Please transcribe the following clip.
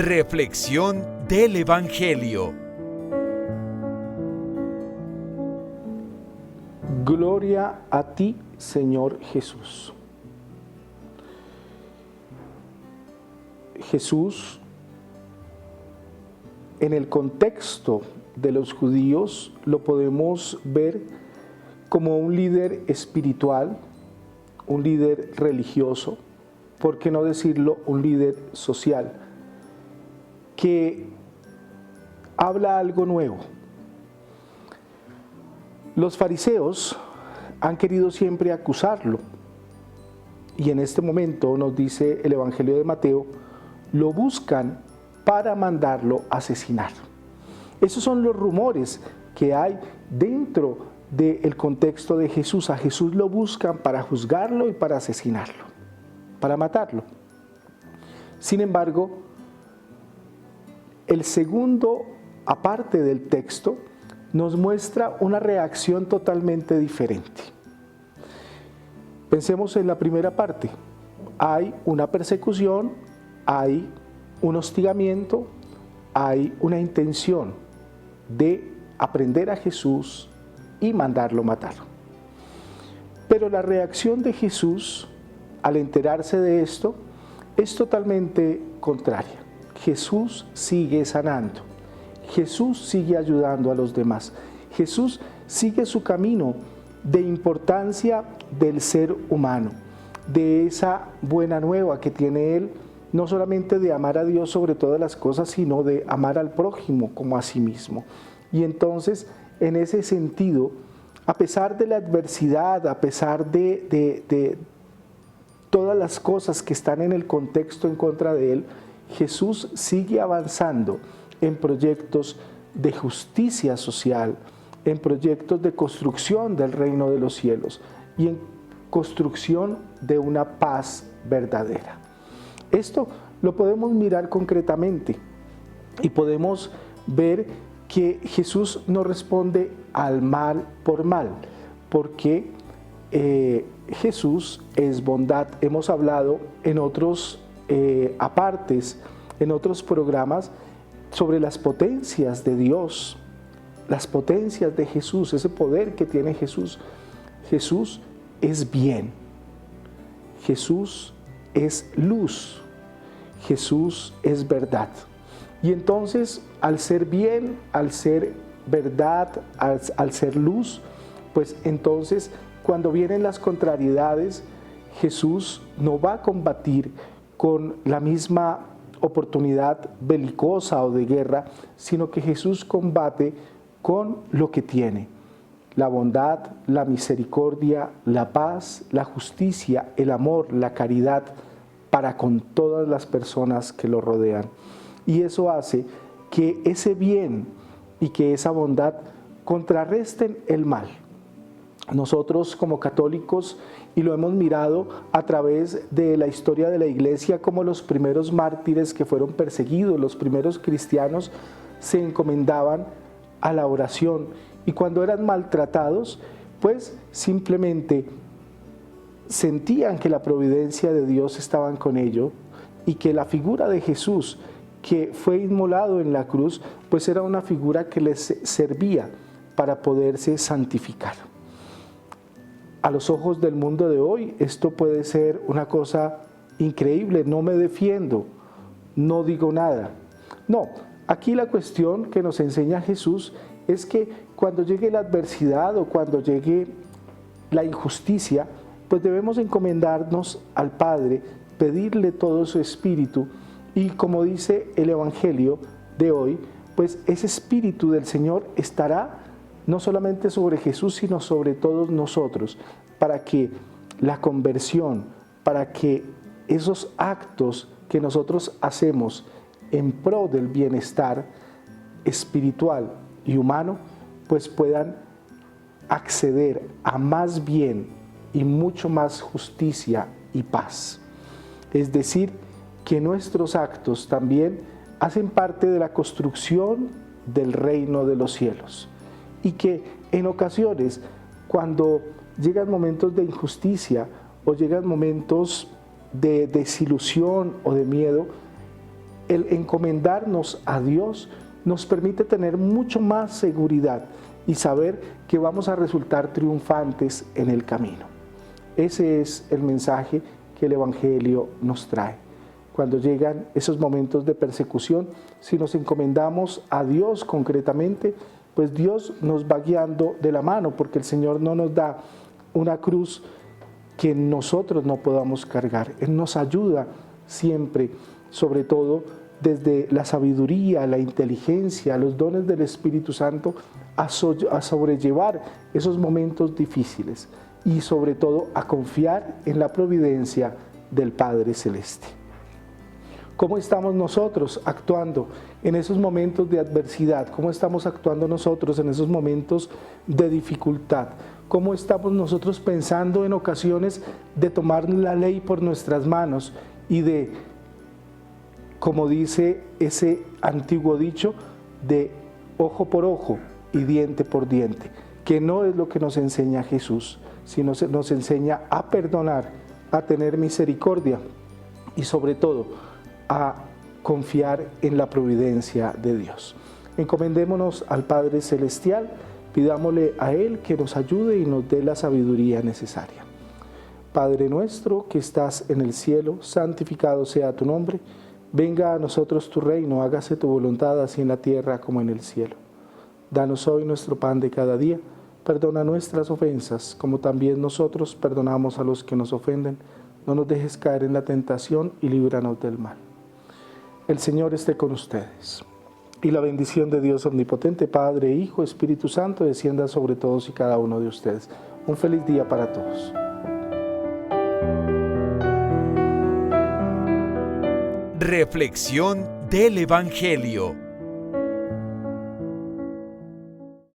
Reflexión del Evangelio. Gloria a ti, Señor Jesús. Jesús, en el contexto de los judíos, lo podemos ver como un líder espiritual, un líder religioso, por qué no decirlo, un líder social, que habla algo nuevo. Los fariseos han querido siempre acusarlo, y en este momento nos dice el Evangelio de Mateo, lo buscan para mandarlo a asesinar. Esos son los rumores que hay dentro del contexto de Jesús. A Jesús lo buscan para juzgarlo y para asesinarlo, para matarlo. Sin embargo, el segundo, aparte del texto, nos muestra una reacción totalmente diferente. Pensemos en la primera parte. Hay una persecución, hay un hostigamiento, hay una intención de aprender a Jesús y mandarlo matar. Pero la reacción de Jesús al enterarse de esto es totalmente contraria. Jesús sigue sanando, Jesús sigue ayudando a los demás, Jesús sigue su camino de importancia del ser humano, de esa buena nueva que tiene Él, no solamente de amar a Dios sobre todas las cosas, sino de amar al prójimo como a sí mismo. Y entonces, en ese sentido, a pesar de la adversidad, a pesar de todas las cosas que están en el contexto en contra de Él, Jesús sigue avanzando en proyectos de justicia social, en proyectos de construcción del reino de los cielos y en construcción de una paz verdadera. Esto lo podemos mirar concretamente y podemos ver que Jesús no responde al mal por mal, porque Jesús es bondad. Hemos hablado en otros apartes, en otros programas, sobre las potencias de Dios, las potencias de Jesús, ese poder que tiene Jesús. Jesús es bien, Jesús es luz, Jesús es verdad. Y entonces, al ser bien, al ser verdad, al ser luz, pues entonces cuando vienen las contrariedades, Jesús no va a combatir con la misma oportunidad belicosa o de guerra, sino que Jesús combate con lo que tiene: la bondad, la misericordia, la paz, la justicia, el amor, la caridad para con todas las personas que lo rodean. Y eso hace que ese bien y que esa bondad contrarresten el mal. Nosotros como católicos, y lo hemos mirado a través de la historia de la Iglesia, como los primeros mártires que fueron perseguidos, los primeros cristianos se encomendaban a la oración, y cuando eran maltratados, pues simplemente sentían que la providencia de Dios estaba con ellos y que la figura de Jesús, que fue inmolado en la cruz, pues era una figura que les servía para poderse santificar. A los ojos del mundo de hoy, esto puede ser una cosa increíble. No me defiendo, no digo nada. No, aquí la cuestión que nos enseña Jesús es que cuando llegue la adversidad o cuando llegue la injusticia, pues debemos encomendarnos al Padre, pedirle todo su espíritu, y como dice el Evangelio de hoy, pues ese espíritu del Señor estará no solamente sobre Jesús, sino sobre todos nosotros, para que la conversión, para que esos actos que nosotros hacemos en pro del bienestar espiritual y humano, pues puedan acceder a más bien y mucho más justicia y paz. Es decir, que nuestros actos también hacen parte de la construcción del reino de los cielos, y que en ocasiones, cuando llegan momentos de injusticia o llegan momentos de desilusión o de miedo, el encomendarnos a Dios nos permite tener mucho más seguridad y saber que vamos a resultar triunfantes en el camino. Ese es el mensaje que el Evangelio nos trae. Cuando llegan esos momentos de persecución, si nos encomendamos a Dios concretamente, pues Dios nos va guiando de la mano, porque el Señor no nos da una cruz que nosotros no podamos cargar. Él nos ayuda siempre, sobre todo desde la sabiduría, la inteligencia, los dones del Espíritu Santo, a sobrellevar esos momentos difíciles y sobre todo a confiar en la providencia del Padre Celeste. ¿Cómo estamos nosotros actuando en esos momentos de adversidad? ¿Cómo estamos actuando nosotros en esos momentos de dificultad? ¿Cómo estamos nosotros pensando en ocasiones de tomar la ley por nuestras manos y de, como dice ese antiguo dicho, de ojo por ojo y diente por diente? Que no es lo que nos enseña Jesús, sino nos enseña a perdonar, a tener misericordia y sobre todo a confiar en la providencia de Dios. Encomendémonos al Padre Celestial, pidámosle a Él que nos ayude y nos dé la sabiduría necesaria. Padre nuestro que estás en el cielo, santificado sea tu nombre, venga a nosotros tu reino, hágase tu voluntad así en la tierra como en el cielo. Danos hoy nuestro pan de cada día, perdona nuestras ofensas, como también nosotros perdonamos a los que nos ofenden. No nos dejes caer en la tentación y líbranos del mal. El Señor esté con ustedes. Y la bendición de Dios Omnipotente, Padre, Hijo, Espíritu Santo, descienda sobre todos y cada uno de ustedes. Un feliz día para todos. Reflexión del Evangelio.